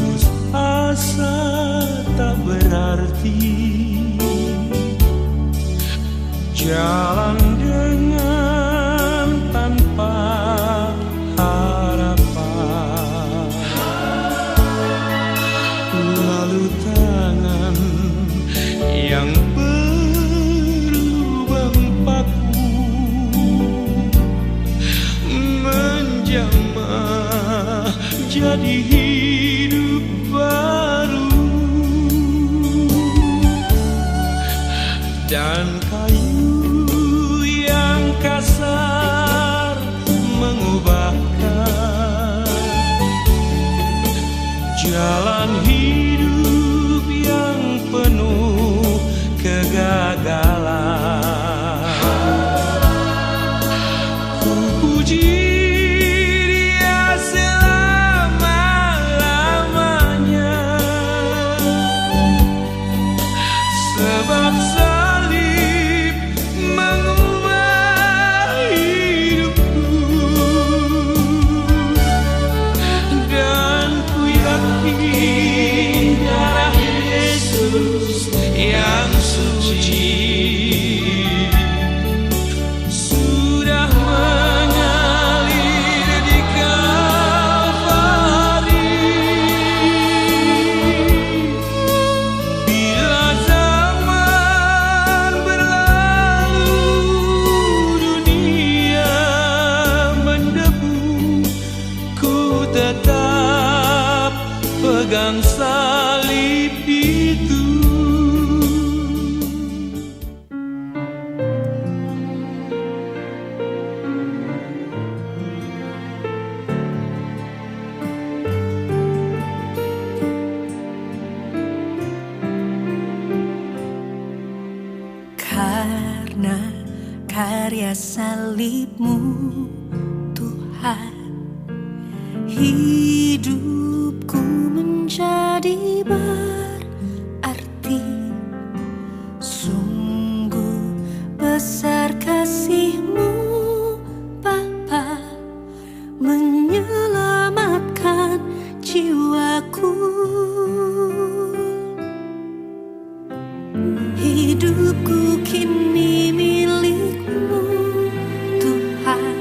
putus asa tak berarti, jalan dengan tanpa harapan, lalu tangan yang berlubang paku menjamah jadi hidup baru, dan kayu yang kasar mengubahkan jalan hidup yang penuh kegagalan. Ku puji Dia selama-lamanya, sebab salib mengubah hidupku, dan ku yakin darah Yesus yang suci sudah mengalir di Kalvari. Bila zaman berlalu, dunia mendebu, ku tetap pegang salib itu. Karena karya salib-Mu, Tuhan, hidupku menjadi berarti. Sungguh besar kasih-Mu, Bapa, menyelamatkan jiwaku. Hidupku kini milik-Mu, Tuhan.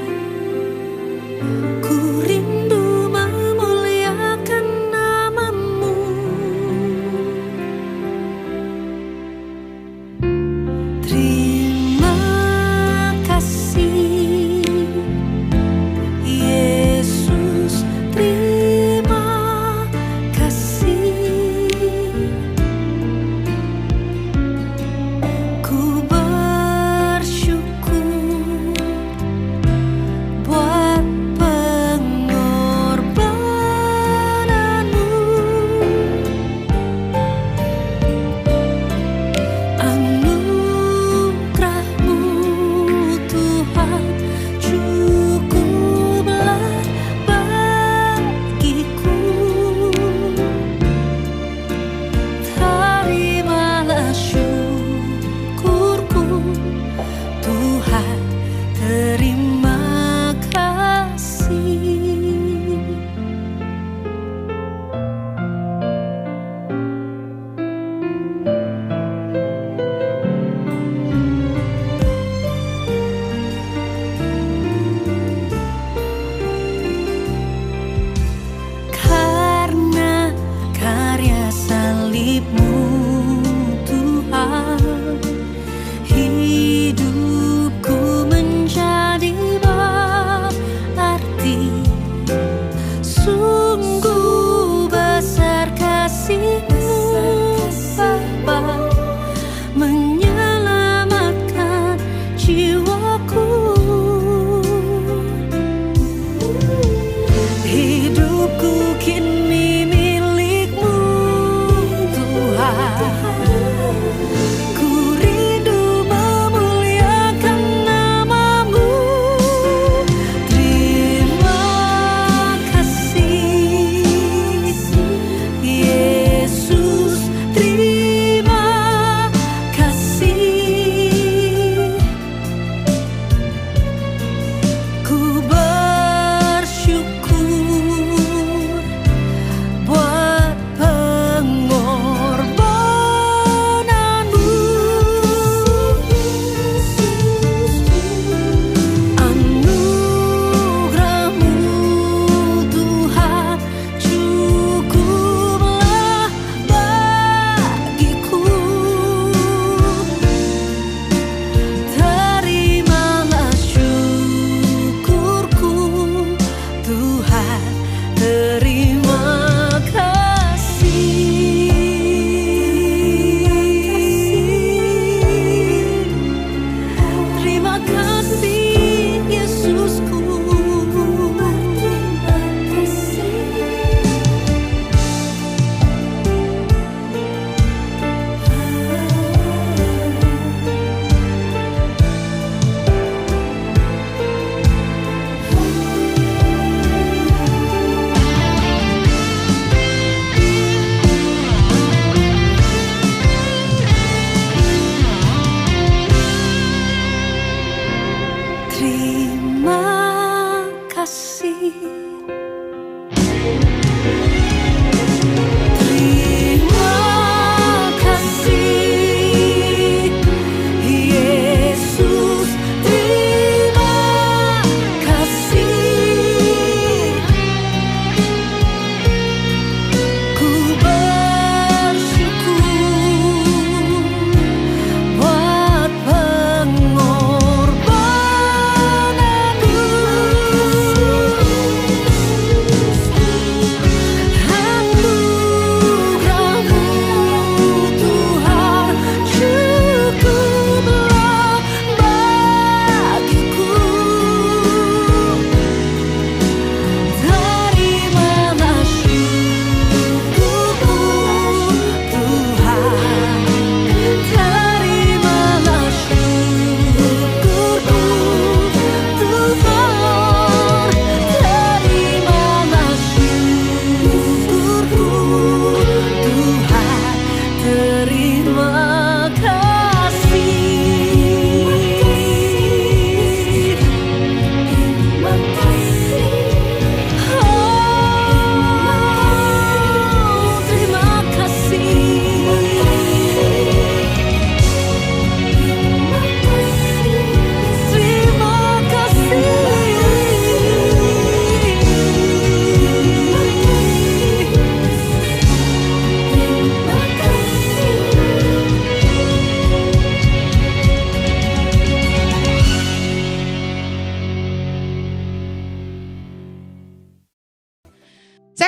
Ku rindu memuliakan nama-Mu. Terima kasih, Yesus, terima kasih. Ku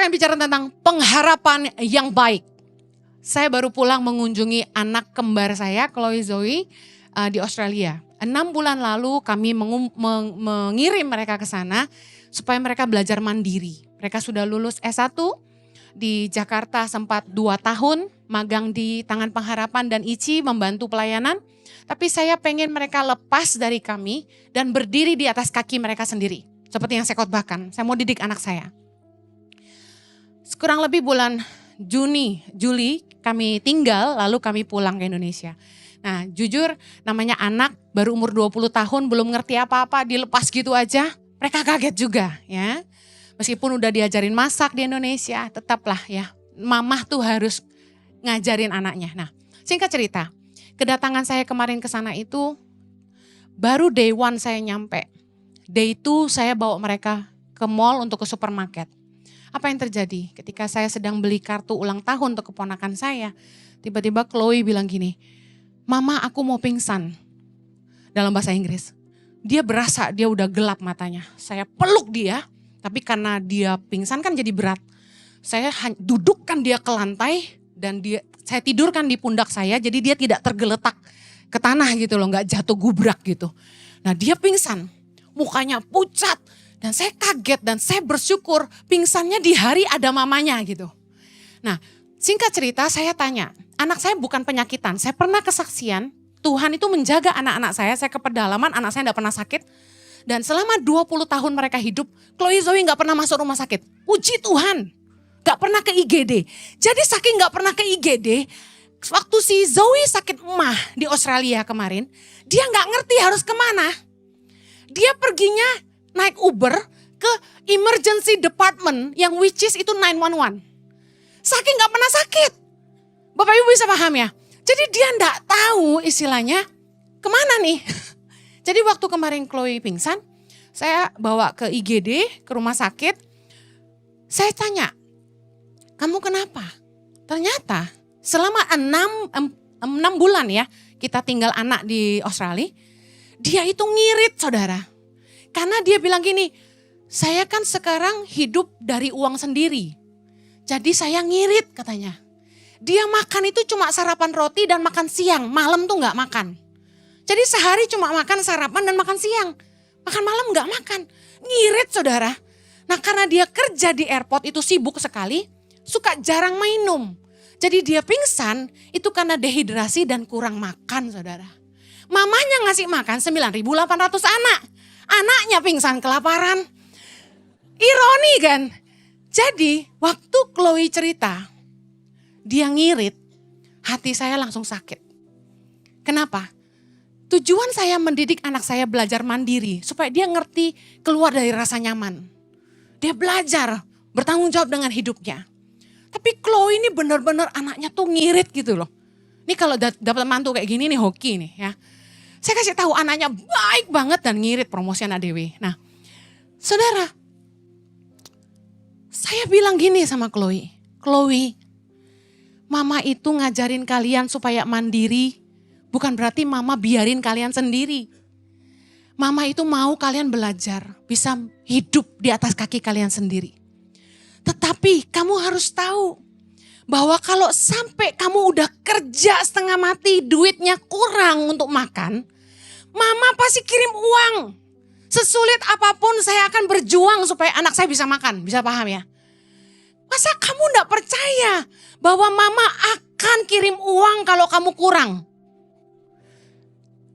akan bicara tentang pengharapan yang baik. Saya baru pulang mengunjungi anak kembar saya, Chloe Zoe, di Australia. 6 bulan lalu kami mengirim mereka ke sana supaya mereka belajar mandiri. Mereka sudah lulus S1 di Jakarta, sempat 2 tahun magang di Tangan Pengharapan dan ICI membantu pelayanan. Tapi saya pengen mereka lepas dari kami dan berdiri di atas kaki mereka sendiri. Seperti yang saya khotbahkan, saya mau didik anak saya. Kurang lebih bulan Juli kami tinggal, lalu kami pulang ke Indonesia. Nah jujur namanya anak baru umur 20 tahun belum ngerti apa-apa, dilepas gitu aja, mereka kaget juga ya. Meskipun udah diajarin masak di Indonesia, tetaplah ya mamah tuh harus ngajarin anaknya. Nah singkat cerita, kedatangan saya kemarin ke sana itu baru day 1 saya nyampe. Day 2 saya bawa mereka ke mall untuk ke supermarket. Apa yang terjadi? Ketika saya sedang beli kartu ulang tahun untuk keponakan saya, tiba-tiba Chloe bilang gini, "Mama, aku mau pingsan." Dalam bahasa Inggris. Dia berasa dia udah gelap matanya. Saya peluk dia, tapi karena dia pingsan kan jadi berat. Saya dudukkan dia ke lantai dan saya tidurkan di pundak saya, jadi dia tidak tergeletak ke tanah gitu loh, nggak jatuh gubrak gitu. Nah dia pingsan, mukanya pucat. Dan saya kaget dan saya bersyukur pingsannya di hari ada mamanya gitu. Nah singkat cerita saya tanya, anak saya bukan penyakitan, saya pernah kesaksian Tuhan itu menjaga anak-anak saya ke pedalaman, anak saya tidak pernah sakit. Dan selama 20 tahun mereka hidup, Chloe Zoe gak pernah masuk rumah sakit. Puji Tuhan, gak pernah ke IGD. Jadi saking gak pernah ke IGD, waktu si Zoe sakit emah di Australia kemarin, dia gak ngerti harus kemana. Dia perginya naik Uber ke emergency department yang which is itu 911. Saking gak pernah sakit. Bapak Ibu bisa paham ya? Jadi dia gak tahu istilahnya kemana nih. Jadi waktu kemarin Chloe pingsan, saya bawa ke IGD, ke rumah sakit. Saya tanya, kamu kenapa? Ternyata selama 6 bulan ya kita tinggal anak di Australia, dia itu ngirit saudara. Karena dia bilang gini, saya kan sekarang hidup dari uang sendiri. Jadi saya ngirit katanya. Dia makan itu cuma sarapan roti dan makan siang, malam tuh gak makan. Jadi sehari cuma makan sarapan dan makan siang. Makan malam gak makan, ngirit saudara. Nah karena dia kerja di airport itu sibuk sekali, suka jarang minum. Jadi dia pingsan itu karena dehidrasi dan kurang makan saudara. Mamanya ngasih makan 9.800 anak. Anaknya pingsan kelaparan. Ironi kan? Jadi waktu Chloe cerita, dia ngirit, hati saya langsung sakit. Kenapa? Tujuan saya mendidik anak saya belajar mandiri, supaya dia ngerti keluar dari rasa nyaman. Dia belajar bertanggung jawab dengan hidupnya. Tapi Chloe ini benar-benar anaknya tuh ngirit gitu loh. Ini kalau dapat mantu kayak gini nih hoki nih ya. Saya kasih tahu anaknya baik banget dan ngirit promosi anak Dewi. Nah saudara, saya bilang gini sama Chloe. Chloe, mama itu ngajarin kalian supaya mandiri, bukan berarti mama biarin kalian sendiri. Mama itu mau kalian belajar, bisa hidup di atas kaki kalian sendiri. Tetapi kamu harus tahu bahwa kalau sampai kamu udah kerja setengah mati, duitnya kurang untuk makan, mama pasti kirim uang. Sesulit apapun saya akan berjuang supaya anak saya bisa makan, bisa paham ya? Masa kamu gak percaya bahwa mama akan kirim uang kalau kamu kurang?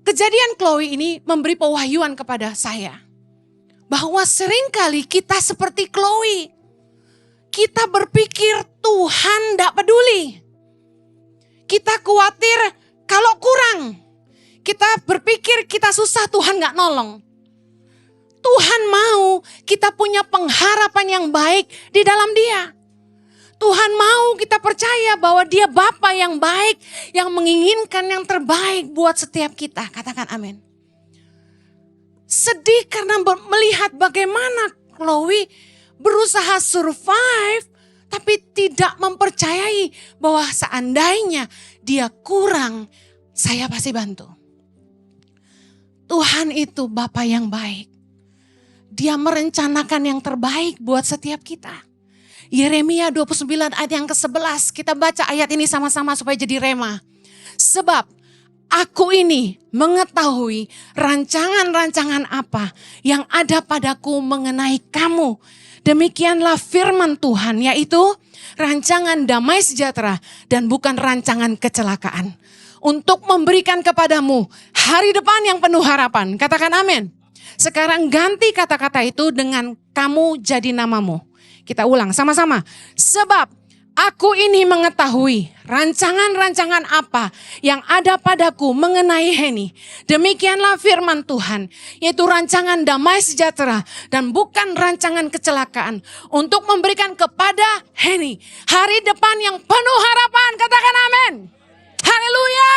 Kejadian Chloe ini memberi pewahyuan kepada saya. Bahwa seringkali kita seperti Chloe. Kita berpikir Tuhan gak peduli. Kita khawatir kalau kurang. Kita berpikir kita susah, Tuhan gak nolong. Tuhan mau kita punya pengharapan yang baik di dalam Dia. Tuhan mau kita percaya bahwa Dia Bapa yang baik, yang menginginkan yang terbaik buat setiap kita. Katakan amin. Sedih karena melihat bagaimana Chloe berusaha survive, tapi tidak mempercayai bahwa seandainya dia kurang, saya pasti bantu. Tuhan itu Bapa yang baik. Dia merencanakan yang terbaik buat setiap kita. Yeremia 29 ayat yang ke-11. Kita baca ayat ini sama-sama supaya jadi rema. Sebab aku ini mengetahui rancangan-rancangan apa yang ada padaku mengenai kamu. Demikianlah firman Tuhan, yaitu rancangan damai sejahtera dan bukan rancangan kecelakaan. Untuk memberikan kepadamu hari depan yang penuh harapan. Katakan amin. Sekarang ganti kata-kata itu dengan kamu jadi namamu. Kita ulang sama-sama. Sebab aku ini mengetahui rancangan-rancangan apa yang ada padaku mengenai Heni. Demikianlah firman Tuhan, yaitu rancangan damai sejahtera dan bukan rancangan kecelakaan. Untuk memberikan kepada Heni hari depan yang penuh harapan. Katakan amin. Haleluya.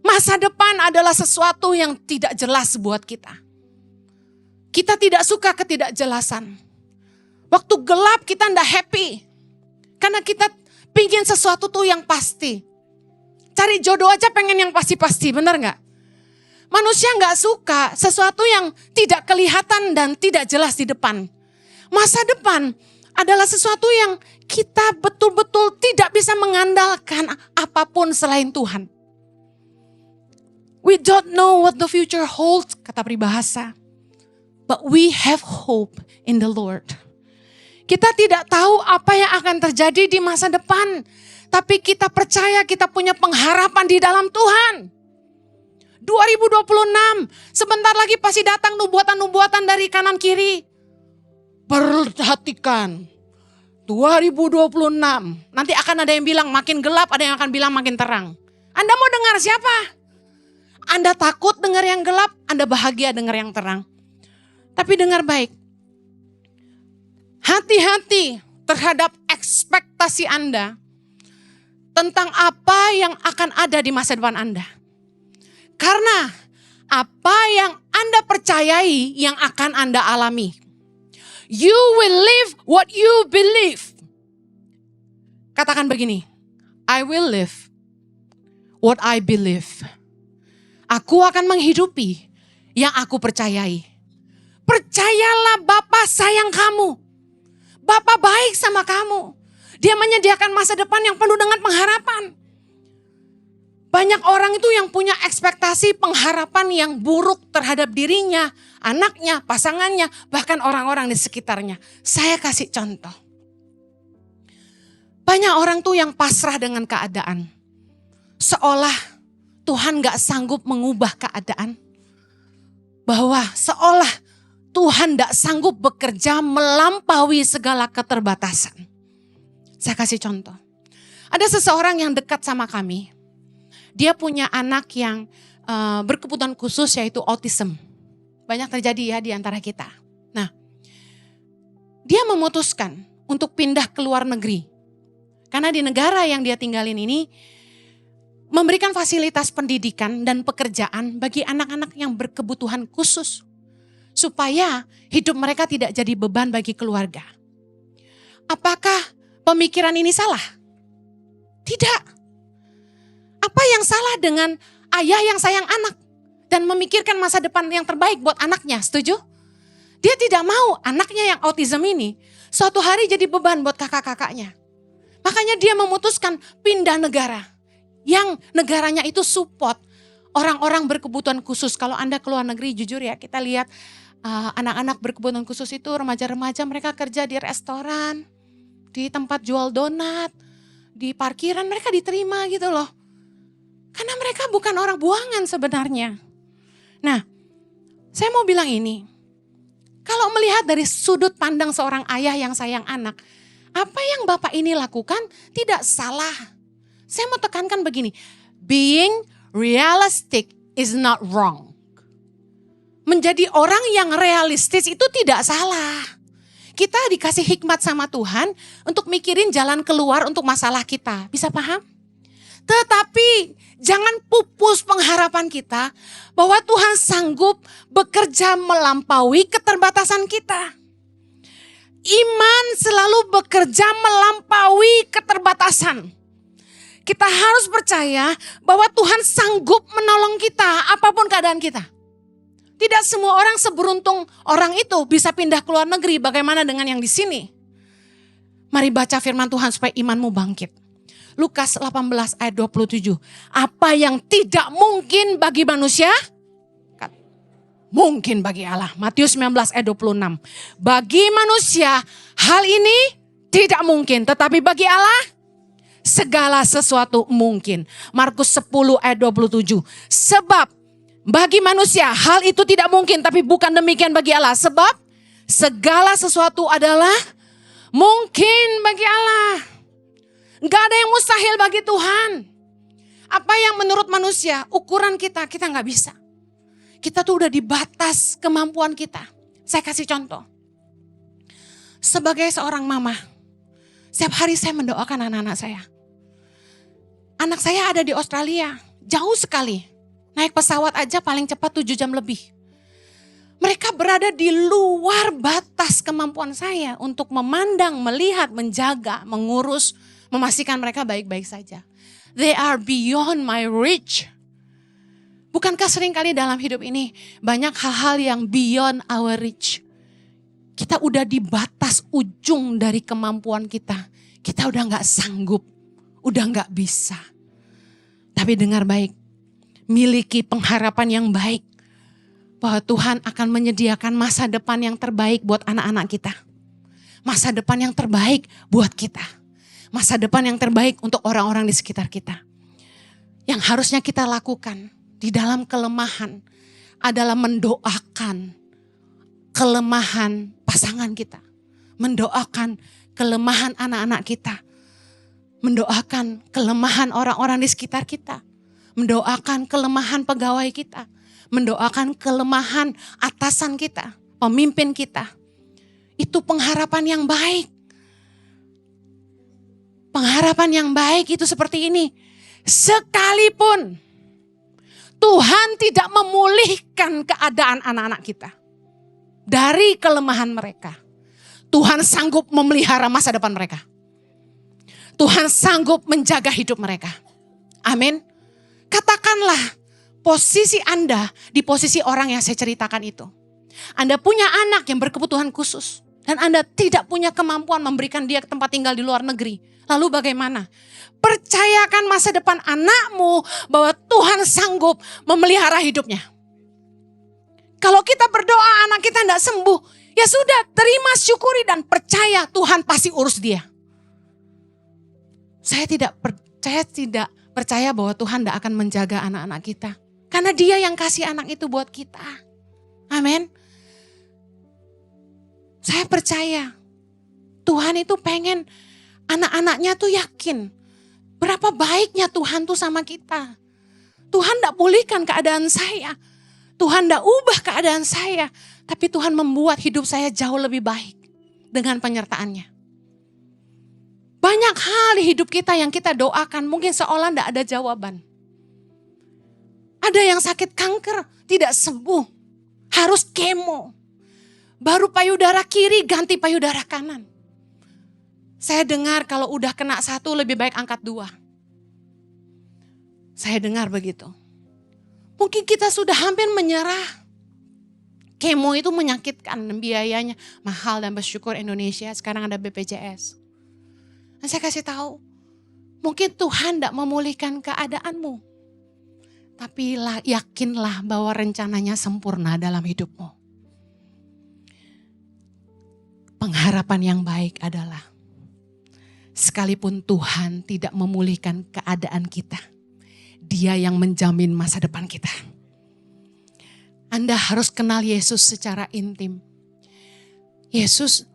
Masa depan adalah sesuatu yang tidak jelas buat kita. Kita tidak suka ketidakjelasan. Waktu gelap kita ndak happy. Karena kita pingin sesuatu tuh yang pasti. Cari jodoh aja pengen yang pasti-pasti, benar nggak? Manusia nggak suka sesuatu yang tidak kelihatan dan tidak jelas di depan. Masa depan adalah sesuatu yang kita betul-betul tidak bisa mengandalkan apapun selain Tuhan. We don't know what the future holds, kata peribahasa. But we have hope in the Lord. Kita tidak tahu apa yang akan terjadi di masa depan. Tapi kita percaya kita punya pengharapan di dalam Tuhan. 2026, sebentar lagi pasti datang nubuatan-nubuatan dari kanan kiri. Perhatikan, 2026, nanti akan ada yang bilang makin gelap, ada yang akan bilang makin terang. Anda mau dengar siapa? Anda takut dengar yang gelap, Anda bahagia dengar yang terang. Tapi dengar baik, hati-hati terhadap ekspektasi Anda tentang apa yang akan ada di masa depan Anda. Karena apa yang Anda percayai yang akan Anda alami. You will live what you believe. Katakan begini, I will live what I believe. Aku akan menghidupi yang aku percayai. Percayalah Bapa sayang kamu. Bapa baik sama kamu. Dia menyediakan masa depan yang penuh dengan pengharapan. Banyak orang itu yang punya ekspektasi pengharapan yang buruk terhadap dirinya, anaknya, pasangannya, bahkan orang-orang di sekitarnya. Saya kasih contoh. Banyak orang tuh yang pasrah dengan keadaan. Seolah Tuhan gak sanggup mengubah keadaan. Bahwa seolah Tuhan gak sanggup bekerja melampaui segala keterbatasan. Saya kasih contoh. Ada seseorang yang dekat sama kami. Dia punya anak yang berkebutuhan khusus yaitu autism. Banyak terjadi ya di antara kita. Nah, dia memutuskan untuk pindah ke luar negeri. Karena di negara yang dia tinggalin ini memberikan fasilitas pendidikan dan pekerjaan bagi anak-anak yang berkebutuhan khusus. Supaya hidup mereka tidak jadi beban bagi keluarga. Apakah pemikiran ini salah? Tidak. Apa yang salah dengan ayah yang sayang anak dan memikirkan masa depan yang terbaik buat anaknya? Setuju? Dia tidak mau anaknya yang autism ini suatu hari jadi beban buat kakak-kakaknya. Makanya dia memutuskan pindah negara. Yang negaranya itu support orang-orang berkebutuhan khusus. Kalau Anda keluar negeri jujur ya, kita lihat anak-anak berkebutuhan khusus itu remaja-remaja mereka kerja di restoran, di tempat jual donat, di parkiran mereka diterima gitu loh. Karena mereka bukan orang buangan sebenarnya. Nah, saya mau bilang ini, kalau melihat dari sudut pandang seorang ayah yang sayang anak, apa yang Bapak ini lakukan tidak salah. Saya mau tekankan begini, being realistic is not wrong. Menjadi orang yang realistis itu tidak salah. Kita dikasih hikmat sama Tuhan untuk mikirin jalan keluar untuk masalah kita. Bisa paham? Tetapi jangan pupus pengharapan kita bahwa Tuhan sanggup bekerja melampaui keterbatasan kita. Iman selalu bekerja melampaui keterbatasan. Kita harus percaya bahwa Tuhan sanggup menolong kita apapun keadaan kita. Tidak semua orang seberuntung orang itu bisa pindah ke luar negeri. Bagaimana dengan yang di sini? Mari baca firman Tuhan supaya imanmu bangkit. Lukas 18 ayat 27. Apa yang tidak mungkin bagi manusia, mungkin bagi Allah. Matius 19 ayat 26. Bagi manusia hal ini tidak mungkin, tetapi bagi Allah segala sesuatu mungkin. Markus 10 ayat 27. Sebab bagi manusia hal itu tidak mungkin, tapi bukan demikian bagi Allah. Sebab segala sesuatu adalah mungkin bagi Allah. Gak ada yang mustahil bagi Tuhan. Apa yang menurut manusia, ukuran kita gak bisa. Kita tuh udah di batas kemampuan kita. Saya kasih contoh. Sebagai seorang mama, setiap hari saya mendoakan anak-anak saya. Anak saya ada di Australia, jauh sekali. Naik pesawat aja paling cepat 7 jam lebih. Mereka berada di luar batas kemampuan saya untuk memandang, melihat, menjaga, mengurus, memastikan mereka baik-baik saja. They are beyond my reach. Bukankah seringkali dalam hidup ini banyak hal-hal yang beyond our reach. Kita udah di batas ujung dari kemampuan kita. Kita udah gak sanggup, udah gak bisa. Tapi dengar baik, miliki pengharapan yang baik. Bahwa Tuhan akan menyediakan masa depan yang terbaik buat anak-anak kita. Masa depan yang terbaik buat kita. Masa depan yang terbaik untuk orang-orang di sekitar kita. Yang harusnya kita lakukan di dalam kelemahan adalah mendoakan kelemahan pasangan kita. Mendoakan kelemahan anak-anak kita. Mendoakan kelemahan orang-orang di sekitar kita. Mendoakan kelemahan pegawai kita. Mendoakan kelemahan atasan kita, pemimpin kita. Itu pengharapan yang baik. Pengharapan yang baik itu seperti ini. Sekalipun Tuhan tidak memulihkan keadaan anak-anak kita dari kelemahan mereka, Tuhan sanggup memelihara masa depan mereka. Tuhan sanggup menjaga hidup mereka. Amin. Katakanlah posisi Anda di posisi orang yang saya ceritakan itu. Anda punya anak yang berkebutuhan khusus. Dan Anda tidak punya kemampuan memberikan dia tempat tinggal di luar negeri. Lalu bagaimana? Percayakan masa depan anakmu bahwa Tuhan sanggup memelihara hidupnya. Kalau kita berdoa anak kita tidak sembuh, ya sudah terima, syukuri dan percaya Tuhan pasti urus dia. Saya tidak percaya bahwa Tuhan tidak akan menjaga anak-anak kita. Karena dia yang kasih anak itu buat kita. Amin. Saya percaya Tuhan itu pengen anak-anaknya tuh yakin berapa baiknya Tuhan tuh sama kita. Tuhan tidak pulihkan keadaan saya. Tuhan tidak ubah keadaan saya. Tapi Tuhan membuat hidup saya jauh lebih baik dengan penyertaannya. Banyak hal di hidup kita yang kita doakan mungkin seolah tidak ada jawaban. Ada yang sakit kanker tidak sembuh. Harus kemo. Baru payudara kiri ganti payudara kanan. Saya dengar kalau udah kena 1 lebih baik angkat 2. Saya dengar begitu. Mungkin kita sudah hampir menyerah. Kemo itu menyakitkan, biayanya mahal dan bersyukur Indonesia sekarang ada BPJS. Dan saya kasih tahu, mungkin Tuhan tidak memulihkan keadaanmu. Tapi yakinlah bahwa rencananya sempurna dalam hidupmu. Pengharapan yang baik adalah sekalipun Tuhan tidak memulihkan keadaan kita, Dia yang menjamin masa depan kita. Anda harus kenal Yesus secara intim. Yesus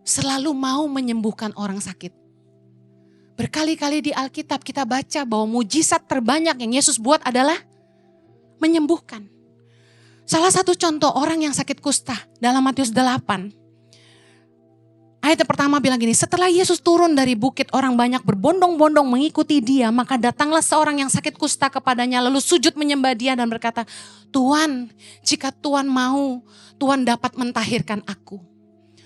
selalu mau menyembuhkan orang sakit. Berkali-kali di Alkitab kita baca bahwa mujizat terbanyak yang Yesus buat adalah menyembuhkan. Salah satu contoh orang yang sakit kusta dalam Matius 8. Ayat pertama bilang gini, setelah Yesus turun dari bukit, orang banyak berbondong-bondong mengikuti dia. Maka datanglah seorang yang sakit kusta kepadanya, lalu sujud menyembah dia dan berkata, Tuhan, jika Tuhan mau, Tuhan dapat mentahirkan aku.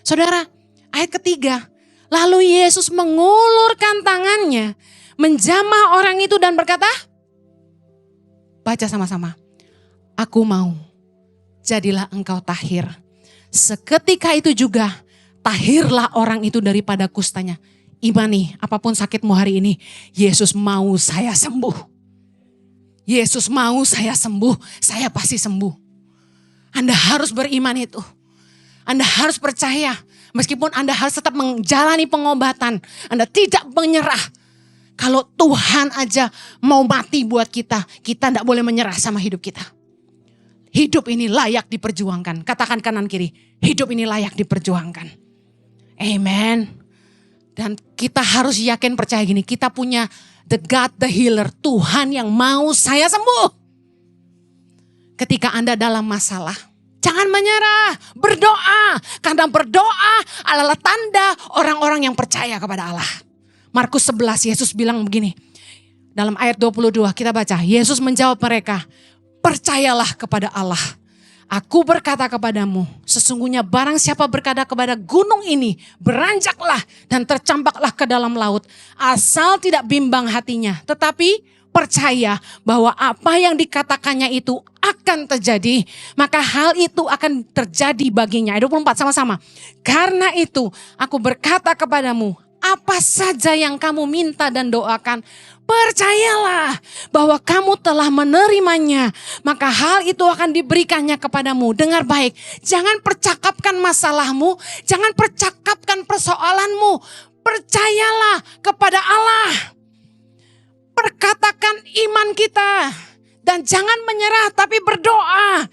Saudara, ayat ketiga, lalu Yesus mengulurkan tangannya, menjamah orang itu dan berkata, baca sama-sama, aku mau, jadilah engkau tahir. Seketika itu juga tahirlah orang itu daripada kustanya. Imani apapun sakitmu hari ini, Yesus mau saya sembuh. Yesus mau saya sembuh, saya pasti sembuh. Anda harus beriman itu. Anda harus percaya, meskipun Anda harus tetap menjalani pengobatan, Anda tidak menyerah. Kalau Tuhan aja mau mati buat kita, kita tidak boleh menyerah sama hidup kita. Hidup ini layak diperjuangkan. Katakan kanan kiri, hidup ini layak diperjuangkan. Amen. Dan kita harus yakin percaya gini, kita punya the God, the healer, Tuhan yang mau saya sembuh. Ketika Anda dalam masalah, jangan menyerah, berdoa. Karena berdoa adalah tanda orang-orang yang percaya kepada Allah. Markus 11, Yesus bilang begini, dalam ayat 22 kita baca, Yesus menjawab mereka, percayalah kepada Allah. Aku berkata kepadamu, sesungguhnya barang siapa berkata kepada gunung ini, beranjaklah dan tercampaklah ke dalam laut, asal tidak bimbang hatinya, tetapi percaya bahwa apa yang dikatakannya itu akan terjadi, maka hal itu akan terjadi baginya. Ayat 24 sama-sama. Karena itu aku berkata kepadamu, apa saja yang kamu minta dan doakan, percayalah bahwa kamu telah menerimanya, maka hal itu akan diberikannya kepadamu. Dengar baik, jangan percakapkan masalahmu, jangan percakapkan persoalanmu. Percayalah kepada Allah. Perkatakan iman kita dan jangan menyerah tapi berdoa.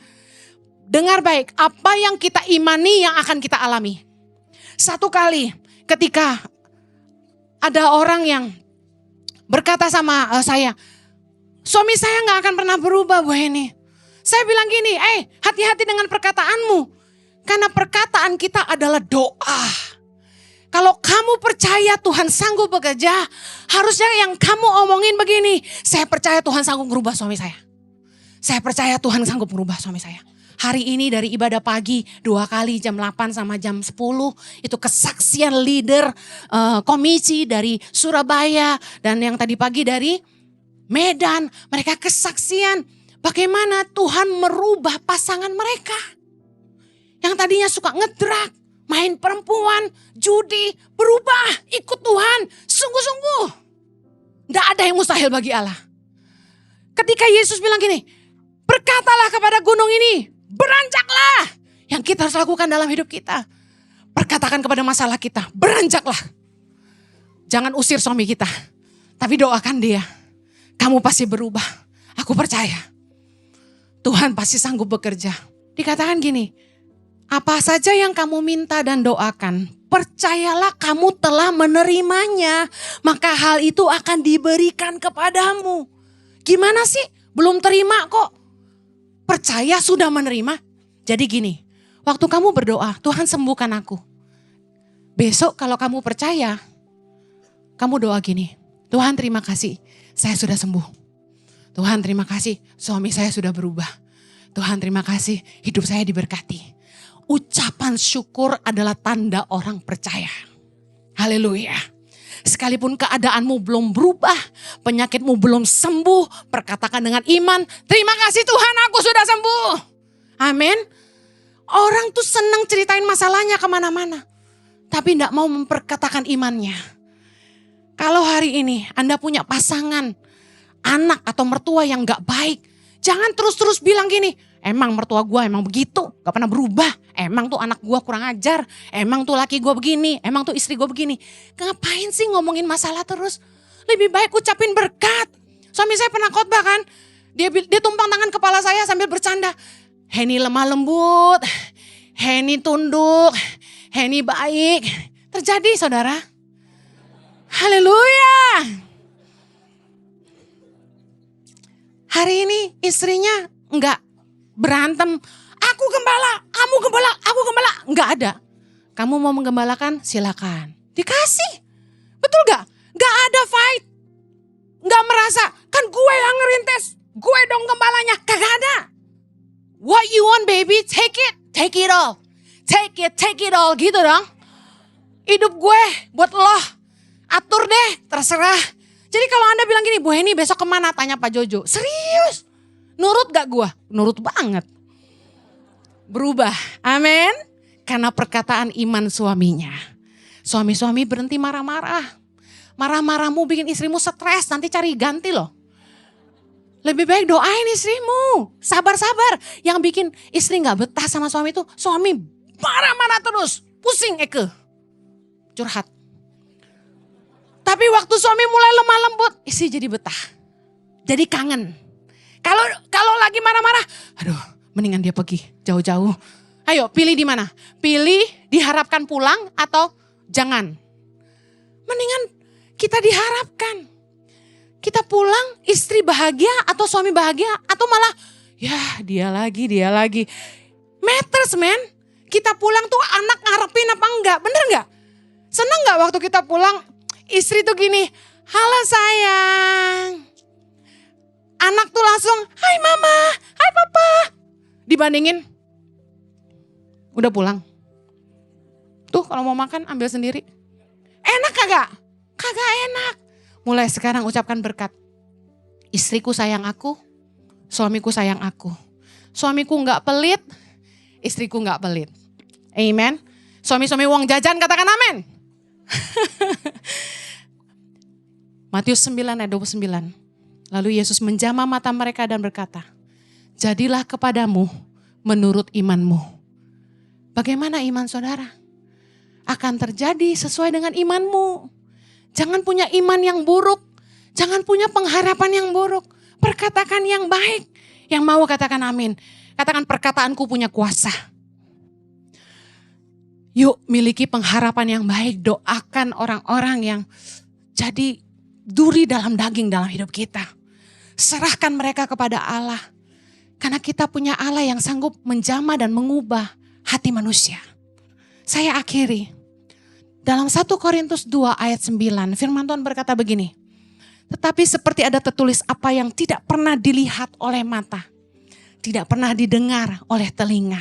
Dengar baik, apa yang kita imani yang akan kita alami. Satu kali ketika ada orang yang berkata sama saya, suami saya gak akan pernah berubah Bu Heni. Saya bilang gini, hati-hati dengan perkataanmu. Karena perkataan kita adalah doa. Kalau kamu percaya Tuhan sanggup bekerja, harusnya yang kamu omongin begini, saya percaya Tuhan sanggup merubah suami saya. Saya percaya Tuhan sanggup merubah suami saya. Hari ini dari ibadah pagi 2 kali jam 8 sama jam 10 itu kesaksian leader komisi dari Surabaya dan yang tadi pagi dari Medan. Mereka kesaksian bagaimana Tuhan merubah pasangan mereka. Yang tadinya suka ngedrak, main perempuan, judi, berubah, ikut Tuhan. Sungguh-sungguh. Tidak ada yang mustahil bagi Allah. Ketika Yesus bilang gini, berkatalah kepada gunung ini, beranjaklah. Yang kita harus lakukan dalam hidup kita. Perkatakan kepada masalah kita, beranjaklah. Jangan usir suami kita. Tapi doakan dia. Kamu pasti berubah. Aku percaya. Tuhan pasti sanggup bekerja. Dikatakan gini, apa saja yang kamu minta dan doakan, percayalah kamu telah menerimanya. Maka hal itu akan diberikan kepadamu. Gimana sih? Belum terima kok. Percaya sudah menerima. Jadi gini, waktu kamu berdoa, Tuhan sembuhkan aku. Besok kalau kamu percaya, kamu doa gini, Tuhan terima kasih, saya sudah sembuh. Tuhan terima kasih, suami saya sudah berubah. Tuhan terima kasih, hidup saya diberkati. Ucapan syukur adalah tanda orang percaya. Haleluya. Sekalipun keadaanmu belum berubah, penyakitmu belum sembuh, perkatakan dengan iman, terima kasih Tuhan aku sudah sembuh. Amin. Orang tuh senang ceritain masalahnya kemana-mana, tapi tidak mau memperkatakan imannya. Kalau hari ini Anda punya pasangan, anak atau mertua yang gak baik, jangan terus-terus bilang gini, emang mertua gue emang begitu, gak pernah berubah. Emang tuh anak gue kurang ajar, emang tuh laki gue begini, emang tuh istri gue begini. Ngapain sih ngomongin masalah terus? Lebih baik ucapin berkat. Suami saya pernah khotbah kan, dia tumpang tangan kepala saya sambil bercanda. Heni lemah lembut, Heni tunduk, Heni baik. Terjadi saudara. Haleluya. Hari ini istrinya enggak berantem. Aku gembala, kamu gembala, aku gembala. Enggak ada. Kamu mau menggembalakan silakan. Dikasih. Betul gak? Gak ada fight. Gak merasa, kan gue yang ngerintis. Gue dong gembalanya. Kagak ada. What you want baby, take it. Take it all. Take it all gitu dong. Hidup gue buat lo. Atur deh, terserah. Jadi kalau Anda bilang gini, Bu Heni besok kemana? Tanya Pak Jojo. Serius? Nurut gak gue? Nurut banget. berubah. Amin. Karena perkataan iman suaminya. Suami-suami berhenti marah-marah. Marah-marahmu bikin istrimu stres, nanti cari ganti loh. Lebih baik doain istrimu. Sabar-sabar. Yang bikin istri gak betah sama suami itu, suami marah-marah terus. Pusing Eke. Curhat. Tapi waktu suami mulai lemah lembut, istri jadi betah. Jadi kangen. Kalau lagi marah-marah, aduh mendingan dia pergi jauh-jauh. Ayo pilih di mana? Pilih diharapkan pulang atau jangan. Mendingan kita diharapkan. Kita pulang istri bahagia atau suami bahagia atau malah ya dia lagi. Matters man. Kita pulang tuh anak ngarepin apa enggak? Bener enggak? Seneng enggak waktu kita pulang istri tuh gini, halo sayang. Anak tuh langsung, hai mama, hai papa. Dibandingin, udah pulang. Tuh kalau mau makan ambil sendiri. Enak kagak? Kagak enak. Mulai sekarang ucapkan berkat. Istriku sayang aku, suamiku sayang aku. Suamiku gak pelit, istriku gak pelit. Amen. Suami-suami uang jajan katakan amin. Matius 9 ayat 29. Lalu Yesus menjamah mata mereka dan berkata, jadilah kepadamu menurut imanmu. Bagaimana iman saudara? Akan terjadi sesuai dengan imanmu. Jangan punya iman yang buruk. Jangan punya pengharapan yang buruk. Perkatakan yang baik. Yang mau katakan amin. Katakan perkataanku punya kuasa. Yuk miliki pengharapan yang baik. Doakan orang-orang yang jadi duri dalam daging dalam hidup kita. Serahkan mereka kepada Allah. Karena kita punya Allah yang sanggup menjamah dan mengubah hati manusia. Saya akhiri. Dalam 1 Korintus 2 ayat 9 firman Tuhan berkata begini. Tetapi seperti ada tertulis apa yang tidak pernah dilihat oleh mata. Tidak pernah didengar oleh telinga.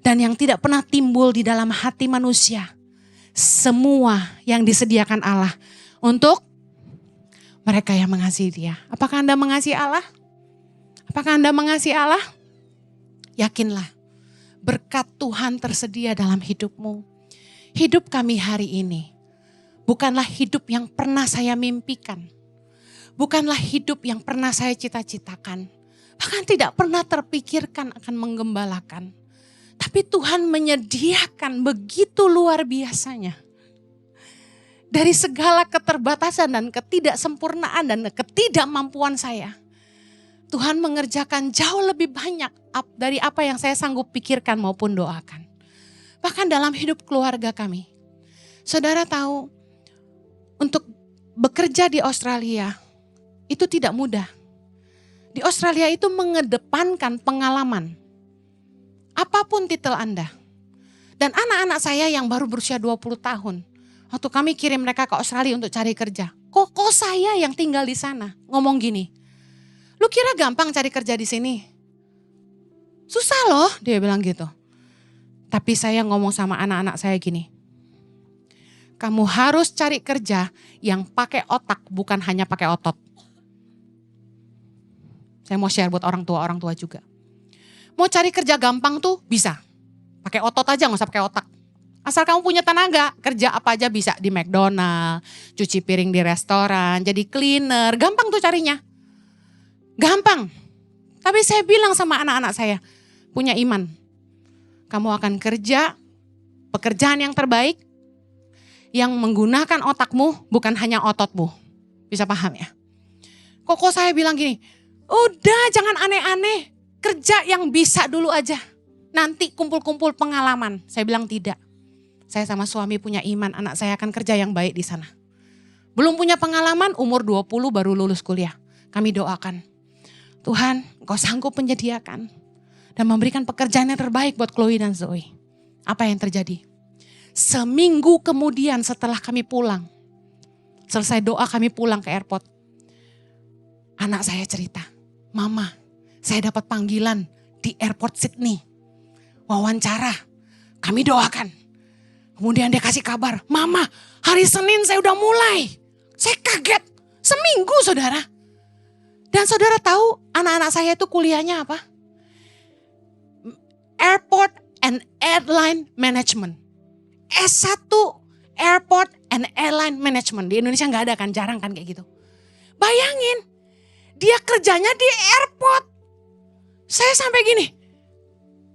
Dan yang tidak pernah timbul di dalam hati manusia. Semua yang disediakan Allah untuk mereka yang mengasihi Dia. Apakah Anda mengasihi Allah? Apakah Anda mengasihi Allah? Yakinlah, berkat Tuhan tersedia dalam hidupmu. Hidup kami hari ini bukanlah hidup yang pernah saya mimpikan. Bukanlah hidup yang pernah saya cita-citakan. Bahkan tidak pernah terpikirkan akan menggembalakan. Tapi Tuhan menyediakan begitu luar biasanya. Dari segala keterbatasan dan ketidaksempurnaan dan ketidakmampuan saya. Tuhan mengerjakan jauh lebih banyak dari apa yang saya sanggup pikirkan maupun doakan. Bahkan dalam hidup keluarga kami. Saudara tahu, untuk bekerja di Australia itu tidak mudah. Di Australia itu mengedepankan pengalaman. Apapun titel Anda. Dan anak-anak saya yang baru berusia 20 tahun. Waktu kami kirim mereka ke Australia untuk cari kerja. Koko saya yang tinggal di sana ngomong gini. Lu kira gampang cari kerja di sini? Susah loh, dia bilang gitu. Tapi saya ngomong sama anak-anak saya gini. Kamu harus cari kerja yang pakai otak, bukan hanya pakai otot. Saya mau share buat orang tua juga. Mau cari kerja gampang tuh bisa. Pakai otot aja, gak usah pakai otak. Asal kamu punya tenaga, kerja apa aja bisa. Di McDonald, cuci piring di restoran, jadi cleaner. Gampang tuh carinya. Gampang. Tapi saya bilang sama anak-anak saya, punya iman. Kamu akan kerja pekerjaan yang terbaik, yang menggunakan otakmu, bukan hanya ototmu. Bisa paham ya? Koko saya bilang gini, udah jangan aneh-aneh, kerja yang bisa dulu aja. Nanti kumpul-kumpul pengalaman. Saya bilang tidak. Saya sama suami punya iman, anak saya akan kerja yang baik di sana. Belum punya pengalaman, umur 20 baru lulus kuliah. Kami doakan, Tuhan Engkau sanggup menyediakan dan memberikan pekerjaan yang terbaik buat Chloe dan Zoe. Apa yang terjadi? Seminggu kemudian setelah kami pulang, selesai doa kami pulang ke airport. Anak saya cerita, Mama, saya dapat panggilan di airport Sydney. Wawancara, kami doakan. Kemudian dia kasih kabar, Mama, hari Senin saya udah mulai. Saya kaget, seminggu saudara. Dan saudara tahu anak-anak saya itu kuliahnya apa? Airport and Airline Management. S1 Airport and Airline Management. Di Indonesia nggak ada kan, jarang kan kayak gitu. Bayangin, dia kerjanya di airport. Saya sampai gini,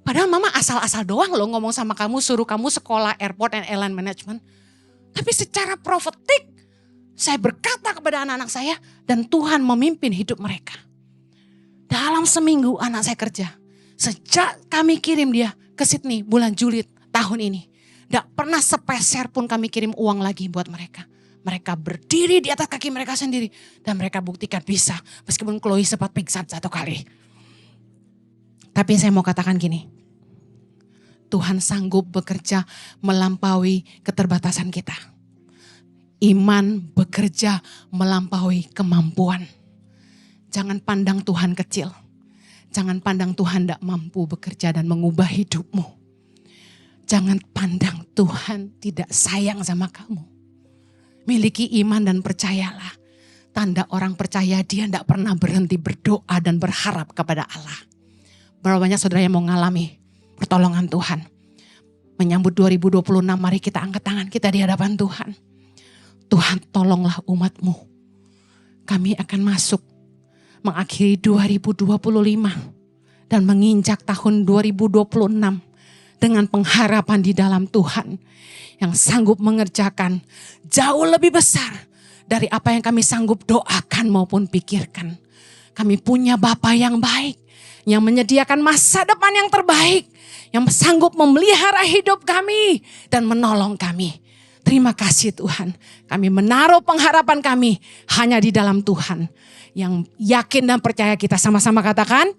padahal mama asal-asal doang loh ngomong sama kamu, suruh kamu sekolah Airport and Airline Management. Tapi secara profetik, saya berkata kepada anak-anak saya dan Tuhan memimpin hidup mereka. Dalam seminggu anak saya kerja. Sejak kami kirim dia ke Sydney bulan Juli tahun ini. Tidak pernah sepeser pun kami kirim uang lagi buat mereka. Mereka berdiri di atas kaki mereka sendiri. Dan mereka buktikan bisa. Meskipun Chloe sempat pingsan 1 kali. Tapi saya mau katakan gini. Tuhan sanggup bekerja melampaui keterbatasan kita. Iman bekerja melampaui kemampuan. Jangan pandang Tuhan kecil. Jangan pandang Tuhan tidak mampu bekerja dan mengubah hidupmu. Jangan pandang Tuhan tidak sayang sama kamu. Miliki iman dan percayalah. Tanda orang percaya dia tidak pernah berhenti berdoa dan berharap kepada Allah. Berapa banyak saudara yang mau mengalami pertolongan Tuhan. Menyambut 2026, mari kita angkat tangan kita di hadapan Tuhan. Tuhan tolonglah umatmu. Kami akan masuk mengakhiri 2025 dan menginjak tahun 2026 dengan pengharapan di dalam Tuhan yang sanggup mengerjakan jauh lebih besar dari apa yang kami sanggup doakan maupun pikirkan. Kami punya Bapa yang baik, yang menyediakan masa depan yang terbaik, yang sanggup memelihara hidup kami dan menolong kami. Terima kasih Tuhan, kami menaruh pengharapan kami hanya di dalam Tuhan. Yang yakin dan percaya kita sama-sama katakan,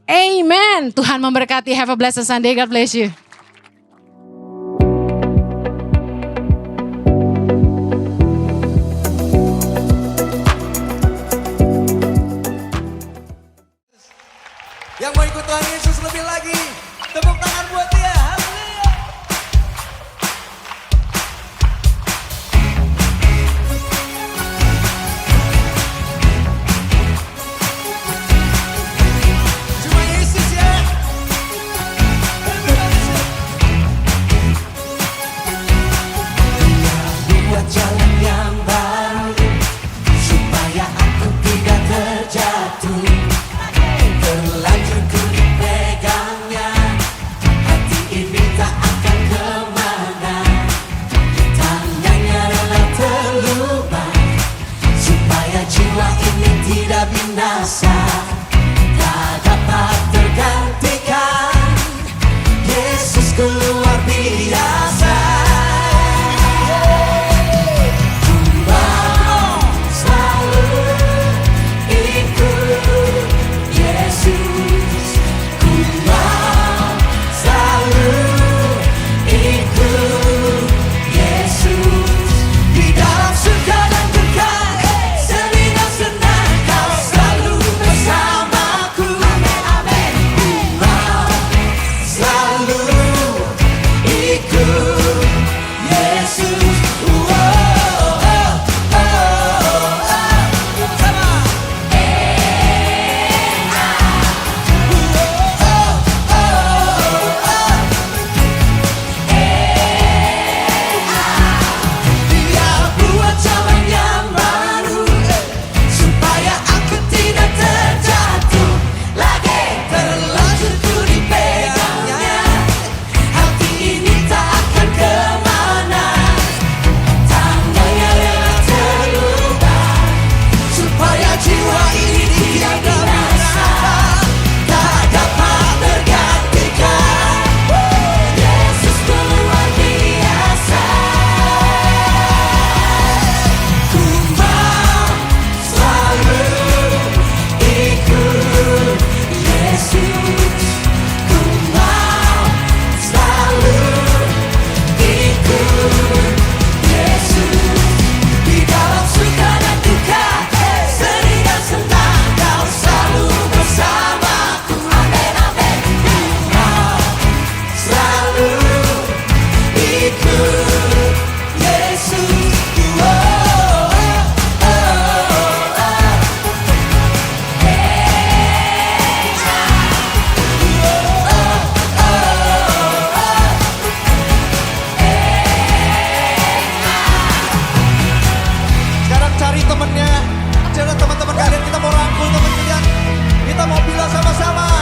Amen. Tuhan memberkati, have a blessed Sunday, God bless you. Yang mau ikut Tuhan Yesus lebih lagi, tepuk tangan buat dia. Haleluya. Cuma Yesus ya. Dia buat jalan yang baru, supaya aku tidak terjatuh. Terlanjur ku dipegangnya, hati ini tak akan kemana. Tangannya rela terlubai, supaya jiwa ini tidak binasa. Tak dapat tergantikan, Yesusku luar biasa. Ku mau selalu ikut Yesus, ku mau selalu ikut Yesus. Di dalam suka dan duka, senang dan senang, kau selalu bersama. temennya. Jangan teman-teman kalian, kita mau rangkul teman kalian. Kita mau bilang sama-sama.